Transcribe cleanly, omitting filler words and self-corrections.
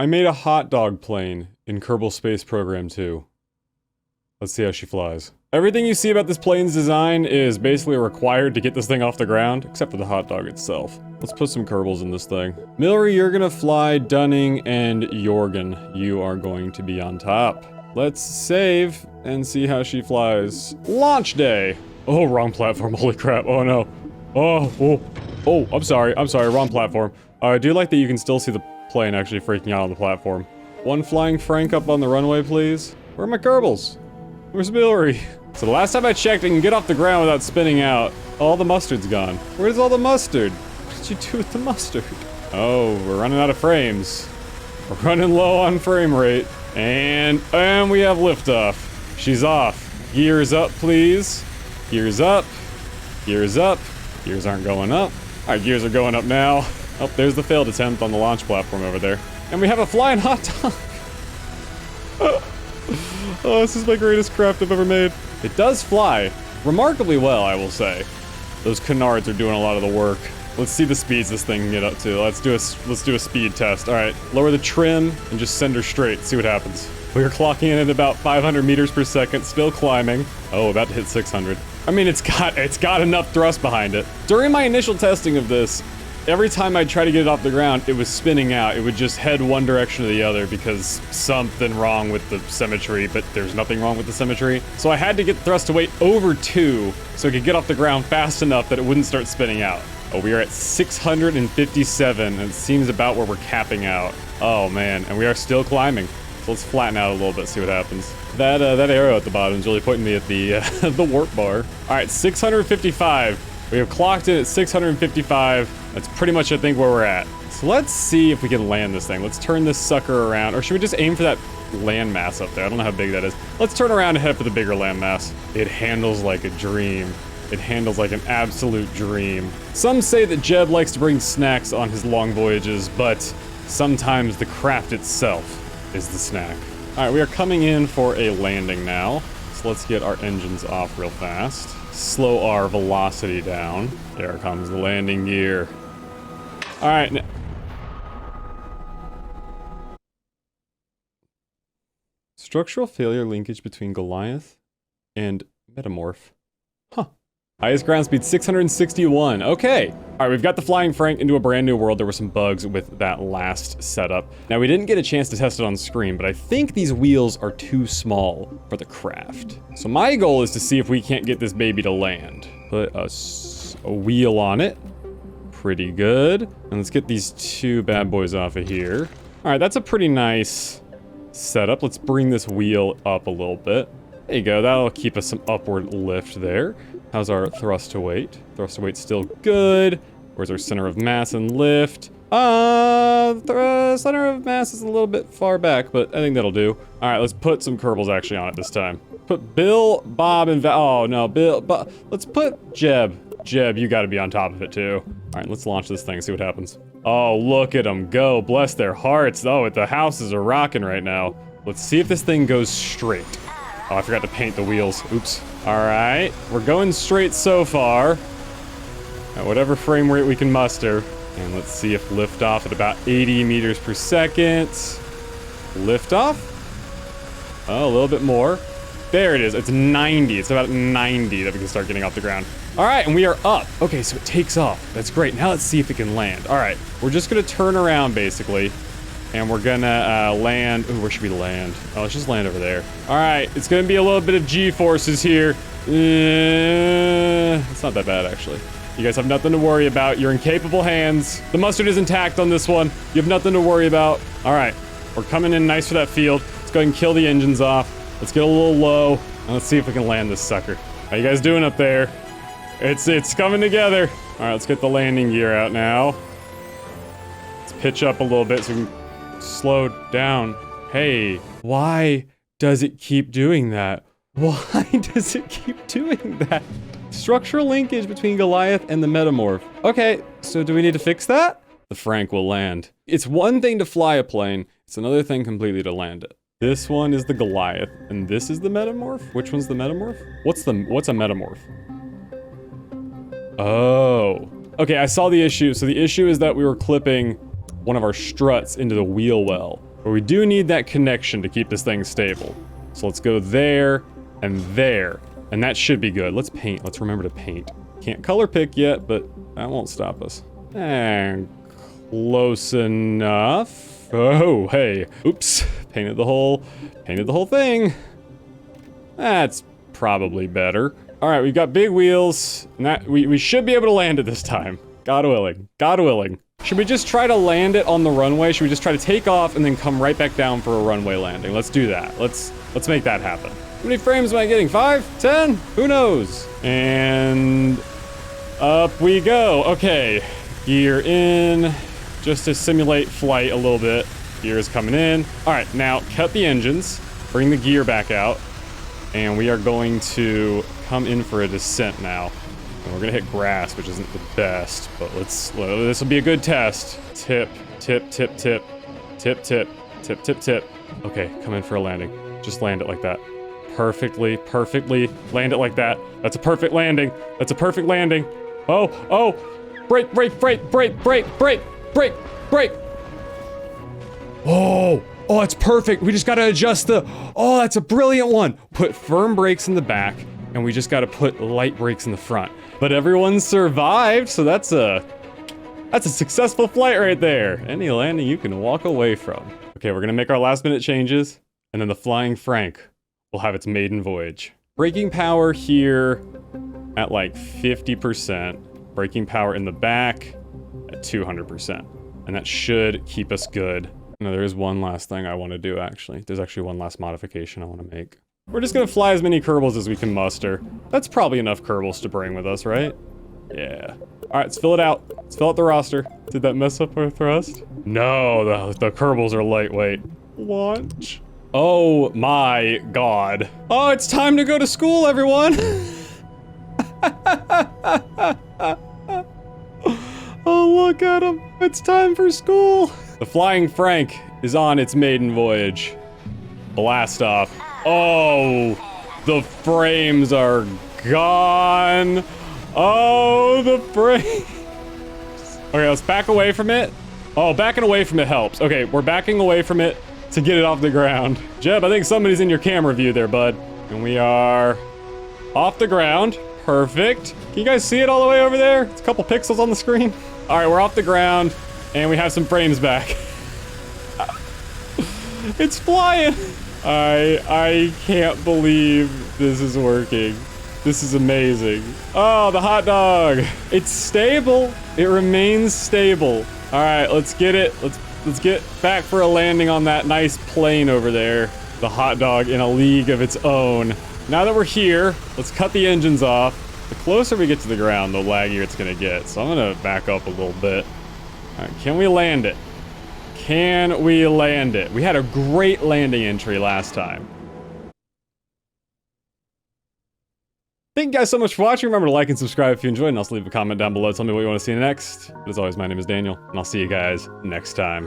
I made a Hotdog plane in Kerbal Space Program 2. Let's see how she flies. Everything you see about this plane's design is basically required to get this thing off the ground, except for the Hotdog itself. Let's put some Kerbals in this thing. Millery, you're gonna fly. Dunning and Jorgen, you are going to be on top. Let's save and see how she flies. Launch day! Oh, wrong platform, holy crap, oh no. Oh, I'm sorry, wrong platform. I do like that you can still see the plane actually freaking out on the platform. One flying Frank up on the runway, please. Where are my Kerbals? Where's Millery? So the last time I checked, I can get off the ground without spinning out. All the mustard's gone. Where's all the mustard? What did you do with the mustard? Oh, we're running out of frames. We're running low on frame rate. And we have liftoff. She's off. Gears up, please. Gears up. Gears up. Gears aren't going up. Alright, gears are going up now. Oh, there's the failed attempt on the launch platform over there. And we have a flying hot dog. Oh, this is my greatest craft I've ever made. It does fly remarkably well, I will say. Those canards are doing a lot of the work. Let's see the speeds this thing can get up to. Let's do a speed test. All right, lower the trim and just send her straight. See what happens. We're clocking in at about 500 meters per second, still climbing. Oh, about to hit 600. I mean, it's got enough thrust behind it. During my initial testing of this, every time I'd try to get it off the ground, it was spinning out. It would just head one direction or the other because something wrong with the symmetry, but there's nothing wrong with the symmetry. So I had to get the thrust to weight over 2 so it could get off the ground fast enough that it wouldn't start spinning out. Oh, we are at 657, and it seems about where we're capping out. Oh man, and we are still climbing. So let's flatten out a little bit, see what happens. That arrow at the bottom is really pointing me at the the warp bar. All right, 655. We have clocked in at 655. That's pretty much, I think, where we're at. So let's see if we can land this thing. Let's turn this sucker around. Or should we just aim for that landmass up there? I don't know how big that is. Let's turn around and head for the bigger landmass. It handles like a dream. It handles like an absolute dream. Some say that Jeb likes to bring snacks on his long voyages, but sometimes the craft itself is the snack. All right, we are coming in for a landing now. So let's get our engines off real fast. Slow our velocity down. There comes the landing gear. All right. Structural failure linkage between Goliath and Metamorph. Huh. Highest ground speed 661. Okay. All right, we've got the Flying Frank into a brand new world. There were some bugs with that last setup. Now, we didn't get a chance to test it on screen, but I think these wheels are too small for the craft. So my goal is to see if we can't get this baby to land. Put a wheel on it. Pretty good. And let's get these two bad boys off of here. All right, that's a pretty nice setup. Let's bring this wheel up a little bit. There you go. That'll keep us some upward lift there. How's our thrust to weight? Thrust to weight's still good. Where's our center of mass and lift? Center of mass is a little bit far back, but I think that'll do. All right, let's put some Kerbals actually on it this time. Put Bill, Bob, and oh no, Bill, let's put Jeb. Jeb, you gotta be on top of it too. All right, let's launch this thing, see what happens. Oh, look at them go, bless their hearts. Oh, the houses are rocking right now. Let's see if this thing goes straight. Oh, I forgot to paint the wheels. Oops. All right, we're going straight so far. At whatever frame rate we can muster. And let's see if liftoff at about 80 meters per second. Liftoff? Oh, a little bit more. There it is. It's 90. It's about 90 that we can start getting off the ground. All right, and we are up. Okay, so it takes off. That's great. Now let's see if it can land. All right, we're just gonna turn around basically. And we're gonna land. Ooh, where should we land? Oh, let's just land over there. All right, it's gonna be a little bit of G-forces here. It's not that bad, actually. You guys have nothing to worry about. You're in capable hands. The mustard is intact on this one. You have nothing to worry about. All right, we're coming in nice for that field. Let's go ahead and kill the engines off. Let's get a little low, and let's see if we can land this sucker. How you guys doing up there? It's coming together. All right, let's get the landing gear out now. Let's pitch up a little bit so we can slow down. Hey, why does it keep doing that? Why does it keep doing that? Structural linkage between Goliath and the Metamorph. Okay, so do we need to fix that? The Frank will land. It's one thing to fly a plane, it's another thing completely to land it. This one is the Goliath, and this is the Metamorph? Which one's the Metamorph? What's a Metamorph? Oh. Okay, I saw the issue. So the issue is that we were clipping one of our struts into the wheel well. But we do need that connection to keep this thing stable. So let's go there and there. And that should be good. Let's paint. Let's remember to paint. Can't color pick yet, but that won't stop us. And close enough. Oh, hey. Oops. Painted the whole thing. That's probably better. All right, we've got big wheels. And that, we should be able to land it this time. God willing. God willing. Should we just try to land it on the runway? Should we just try to take off and then come right back down for a runway landing? Let's do that. Let's make that happen. How many frames am I getting? 5? 10? Who knows? And up we go. Okay, gear in, just to simulate flight a little bit. Gear is coming in. All right, now cut the engines, bring the gear back out, and we are going to come in for a descent now. And we're gonna hit grass, which isn't the best, but this will be a good test. Tip, tip, tip, tip, tip, tip, tip, tip, tip. Okay, come in for a landing. Just land it like that. Perfectly, perfectly. Land it like that. That's a perfect landing. That's a perfect landing. Oh, oh, brake, brake, brake, brake, brake, brake, brake, brake. Oh, oh, it's perfect. We just gotta adjust oh, that's a brilliant one. Put firm brakes in the back, and we just gotta put light brakes in the front. But everyone survived, so that's a successful flight right there. Any landing you can walk away from. Okay, we're gonna make our last minute changes, and then the Flying Frank will have its maiden voyage. Braking power here at like 50%. Braking power in the back at 200%. And that should keep us good. No, there is one last thing I want to do, actually. There's actually one last modification I want to make. We're just gonna fly as many Kerbals as we can muster. That's probably enough Kerbals to bring with us, right? Yeah. All right, let's fill it out. Let's fill out the roster. Did that mess up our thrust? No, the Kerbals are lightweight. Launch. Oh my god. Oh, it's time to go to school, everyone! Oh, look at him. It's time for school. The Flying Frank is on its maiden voyage. Blast off. Oh, the frames are gone. Oh, the frames. Okay, let's back away from it. Oh, backing away from it helps. Okay, we're backing away from it to get it off the ground. Jeb, I think somebody's in your camera view there, bud. And we are off the ground. Perfect. Can you guys see it all the way over there? It's a couple pixels on the screen. All right, we're off the ground, and we have some frames back. It's flying. I can't believe this is working. This is amazing. Oh, the hot dog. It's stable. It remains stable. All right, let's get it. Let's get back for a landing on that nice plane over there. The hot dog in a league of its own. Now that we're here, let's cut the engines off. The closer we get to the ground, the laggier it's gonna get. So I'm gonna back up a little bit. All right, can we land it? Can we land it? We had a great landing entry last time. Thank you guys so much for watching. Remember to like and subscribe if you enjoyed, and also leave a comment down below. Tell me what you want to see next. But as always, my name is Daniel, and I'll see you guys next time.